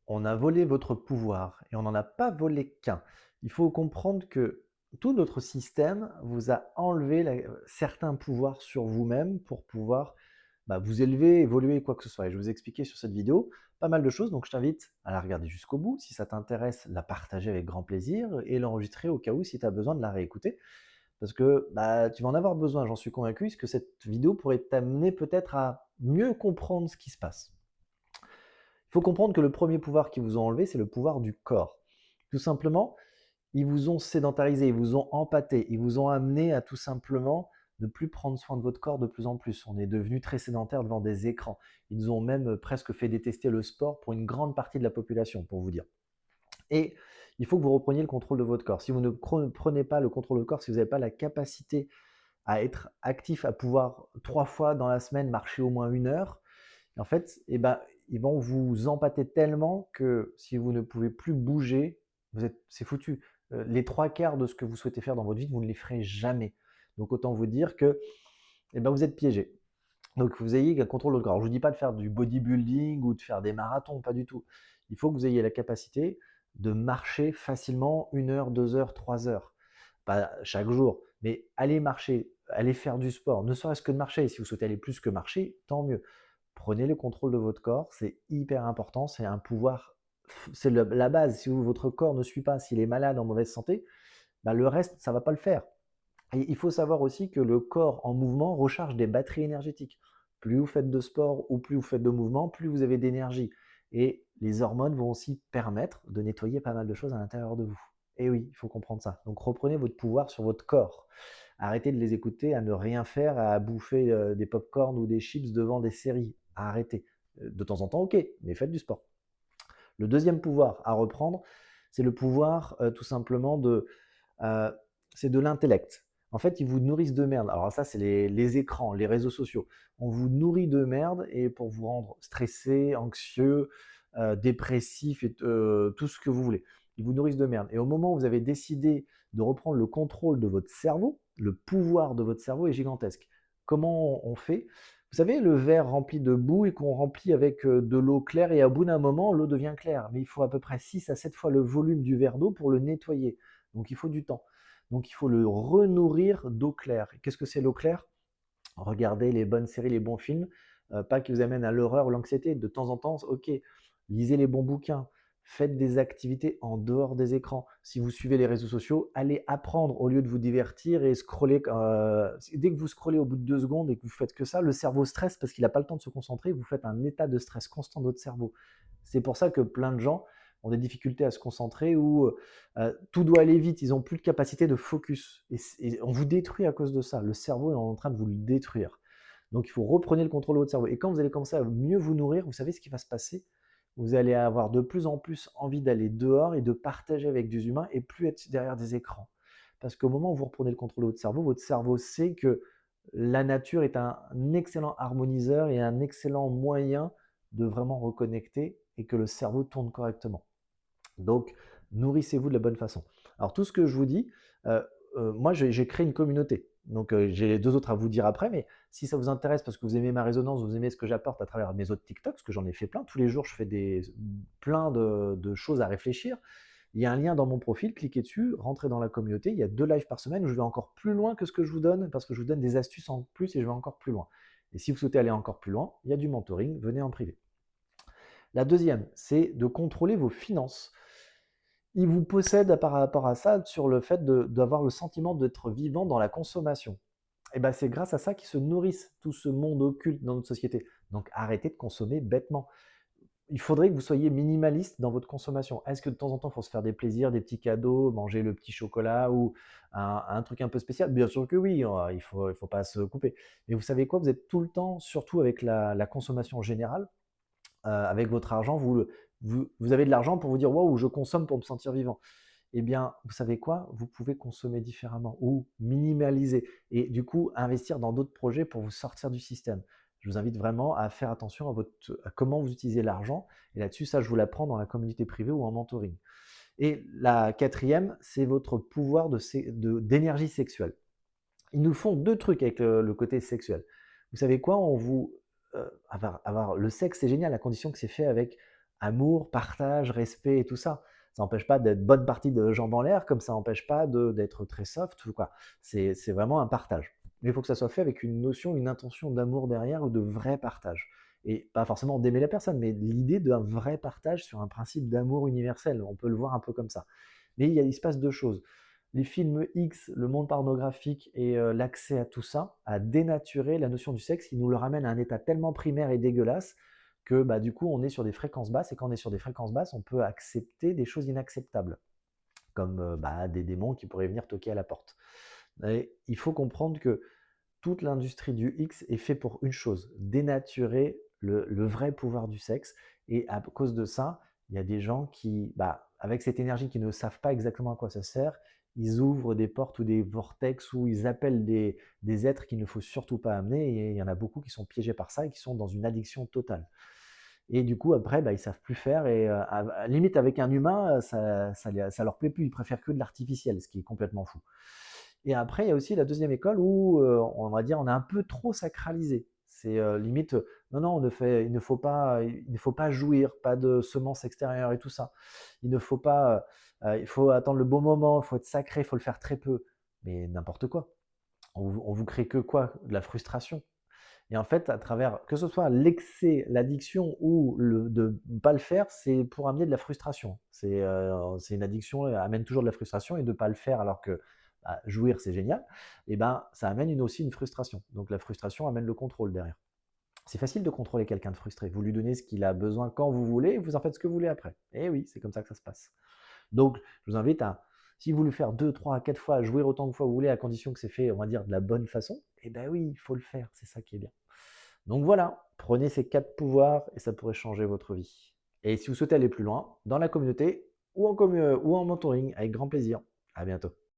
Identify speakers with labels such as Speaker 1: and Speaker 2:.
Speaker 1: On a volé votre pouvoir et on n'en a pas volé qu'un. Il faut comprendre que tout notre système vous a enlevé certains pouvoirs sur vous-même pour pouvoir vous élever, évoluer, quoi que ce soit. Et je vais vous expliquer sur cette vidéo pas mal de choses, donc je t'invite à la regarder jusqu'au bout. Si ça t'intéresse, la partager avec grand plaisir et l'enregistrer au cas où si tu as besoin de la réécouter. Parce que tu vas en avoir besoin, j'en suis convaincu, puisque cette vidéo pourrait t'amener peut-être à mieux comprendre ce qui se passe. Il faut comprendre que le premier pouvoir qu'ils vous ont enlevé, c'est le pouvoir du corps. Tout simplement, ils vous ont sédentarisé, ils vous ont empâté, ils vous ont amené à tout simplement ne plus prendre soin de votre corps de plus en plus. On est devenu très sédentaire devant des écrans. Ils nous ont même presque fait détester le sport pour une grande partie de la population, pour vous dire. Et il faut que vous repreniez le contrôle de votre corps. Si vous ne prenez pas le contrôle de votre corps, si vous n'avez pas la capacité à être actif, à pouvoir 3 fois dans la semaine marcher au moins 1 heure, en fait, ils vont vous empâter tellement que si vous ne pouvez plus bouger, c'est foutu. Les 3 quarts de ce que vous souhaitez faire dans votre vie, vous ne les ferez jamais. Donc autant vous dire que vous êtes piégé. Donc vous ayez un contrôle de votre corps. Alors, je ne vous dis pas de faire du bodybuilding ou de faire des marathons, pas du tout. Il faut que vous ayez la capacité de marcher facilement 1 heure, 2 heures, 3 heures. Pas chaque jour, mais allez marcher, allez faire du sport, ne serait-ce que de marcher. Et si vous souhaitez aller plus que marcher, tant mieux. Prenez le contrôle de votre corps, c'est hyper important, c'est un pouvoir, c'est la base. Si votre corps ne suit pas, s'il est malade, en mauvaise santé, le reste, ça ne va pas le faire. Et il faut savoir aussi que le corps en mouvement recharge des batteries énergétiques. Plus vous faites de sport ou plus vous faites de mouvement, plus vous avez d'énergie. Et les hormones vont aussi permettre de nettoyer pas mal de choses à l'intérieur de vous. Et oui, il faut comprendre ça. Donc reprenez votre pouvoir sur votre corps. Arrêtez de les écouter à ne rien faire, à bouffer des pop-corn ou des chips devant des séries. Arrêtez. De temps en temps, ok, mais faites du sport. Le deuxième pouvoir à reprendre, c'est le pouvoir tout simplement euh, c'est de l'intellect. En fait, ils vous nourrissent de merde. Alors ça, c'est les écrans, les réseaux sociaux. On vous nourrit de merde et pour vous rendre stressé, anxieux, dépressif et tout ce que vous voulez. Ils vous nourrissent de merde. Et au moment où vous avez décidé de reprendre le contrôle de votre cerveau, le pouvoir de votre cerveau est gigantesque. Comment on fait? Vous savez, le verre rempli de boue et qu'on remplit avec de l'eau claire et au bout d'un moment, l'eau devient claire. Mais il faut à peu près 6 à 7 fois le volume du verre d'eau pour le nettoyer. Donc il faut du temps. Donc il faut le renourrir d'eau claire. Qu'est-ce que c'est l'eau claire? Regardez les bonnes séries, les bons films, pas qui vous amènent à l'horreur ou l'anxiété. De temps en temps, ok, lisez les bons bouquins, faites des activités en dehors des écrans. Si vous suivez les réseaux sociaux, allez apprendre au lieu de vous divertir et scroller. Dès que vous scrollez au bout de 2 secondes et que vous faites que ça, le cerveau stresse parce qu'il n'a pas le temps de se concentrer. Vous faites un état de stress constant de votre cerveau. C'est pour ça que plein de gens ont des difficultés à se concentrer ou tout doit aller vite, ils n'ont plus de capacité de focus. Et on vous détruit à cause de ça. Le cerveau est en train de vous le détruire. Donc il faut reprendre le contrôle de votre cerveau. Et quand vous allez commencer à mieux vous nourrir, vous savez ce qui va se passer? Vous allez avoir de plus en plus envie d'aller dehors et de partager avec des humains et plus être derrière des écrans. Parce qu'au moment où vous reprenez le contrôle de votre cerveau sait que la nature est un excellent harmoniseur et un excellent moyen de vraiment reconnecter et que le cerveau tourne correctement. Donc, nourrissez-vous de la bonne façon. Alors, tout ce que je vous dis, euh, moi, j'ai créé une communauté. Donc, j'ai les 2 autres à vous dire après, mais si ça vous intéresse parce que vous aimez ma résonance, vous aimez ce que j'apporte à travers mes autres TikToks, parce que j'en ai fait plein, tous les jours, je fais plein de choses à réfléchir. Il y a un lien dans mon profil, cliquez dessus, rentrez dans la communauté. Il y a 2 lives par semaine où je vais encore plus loin que ce que je vous donne, parce que je vous donne des astuces en plus et je vais encore plus loin. Et si vous souhaitez aller encore plus loin, il y a du mentoring, venez en privé. La deuxième, c'est de contrôler vos finances. Ils vous possèdent par rapport à ça sur le fait d'avoir le sentiment d'être vivant dans la consommation. Et ben c'est grâce à ça qu'ils se nourrissent tout ce monde occulte dans notre société. Donc arrêtez de consommer bêtement. Il faudrait que vous soyez minimaliste dans votre consommation. Est-ce que de temps en temps, il faut se faire des plaisirs, des petits cadeaux, manger le petit chocolat ou un truc un peu spécial? Bien sûr que oui, il faut pas se couper. Mais vous savez quoi? Vous êtes tout le temps, surtout avec la consommation générale, avec votre argent, vous avez de l'argent pour vous dire waouh, je consomme pour me sentir vivant. Eh bien, vous savez quoi? Vous pouvez consommer différemment ou minimaliser et du coup investir dans d'autres projets pour vous sortir du système. Je vous invite vraiment à faire attention à comment vous utilisez l'argent. Et là-dessus, ça, je vous l'apprends dans la communauté privée ou en mentoring. Et la quatrième, c'est votre pouvoir d'énergie sexuelle. Ils nous font 2 trucs avec le côté sexuel. Vous savez quoi? Le sexe, c'est génial à condition que c'est fait avec Amour, partage, respect et tout ça. Ça n'empêche pas d'être bonne partie de jambes en l'air, comme ça n'empêche pas d'être très soft ou quoi. C'est vraiment un partage. Mais il faut que ça soit fait avec une notion, une intention d'amour derrière ou de vrai partage. Et pas forcément d'aimer la personne, mais l'idée d'un vrai partage sur un principe d'amour universel. On peut le voir un peu comme ça. Mais il se passe deux choses. Les films X, le monde pornographique et l'accès à tout ça a dénaturé la notion du sexe qui nous le ramène à un état tellement primaire et dégueulasse que bah, du coup on est sur des fréquences basses et quand on est sur des fréquences basses, on peut accepter des choses inacceptables, comme bah, des démons qui pourraient venir toquer à la porte. Et il faut comprendre que toute l'industrie du X est fait pour une chose, dénaturer le vrai pouvoir du sexe. Et à cause de ça, il y a des gens qui, bah, avec cette énergie, qui ne savent pas exactement à quoi ça sert, ils ouvrent des portes ou des vortex où ils appellent des êtres qu'il ne faut surtout pas amener. Et il y en a beaucoup qui sont piégés par ça et qui sont dans une addiction totale. Et du coup, après, bah, ils savent plus faire. Et limite, avec un humain, ça leur plaît plus. Ils préfèrent que de l'artificiel, ce qui est complètement fou. Et après, il y a aussi la deuxième école où, on va dire, on a un peu trop sacralisé. C'est limite, non, non, il ne faut pas jouir, pas de semences extérieures et tout ça. Il ne faut pas, il faut attendre le bon moment, il faut être sacré, il faut le faire très peu. Mais n'importe quoi. On vous crée que quoi? De la frustration. Et en fait, à travers, que ce soit l'excès, l'addiction ou de ne pas le faire, c'est pour amener de la frustration. C'est une addiction, elle amène toujours de la frustration et de ne pas le faire alors que bah, jouir, c'est génial, et ben, ça amène aussi une frustration. Donc la frustration amène le contrôle derrière. C'est facile de contrôler quelqu'un de frustré. Vous lui donnez ce qu'il a besoin quand vous voulez et vous en faites ce que vous voulez après. Et oui, c'est comme ça que ça se passe. Donc, je vous invite à, si vous voulez faire 2, 3, 4 fois, jouir autant de fois que vous voulez, à condition que c'est fait, on va dire, de la bonne façon, eh ben oui, il faut le faire. C'est ça qui est bien. Donc voilà, prenez ces 4 pouvoirs et ça pourrait changer votre vie. Et si vous souhaitez aller plus loin, dans la communauté ou en mentoring, avec grand plaisir. À bientôt.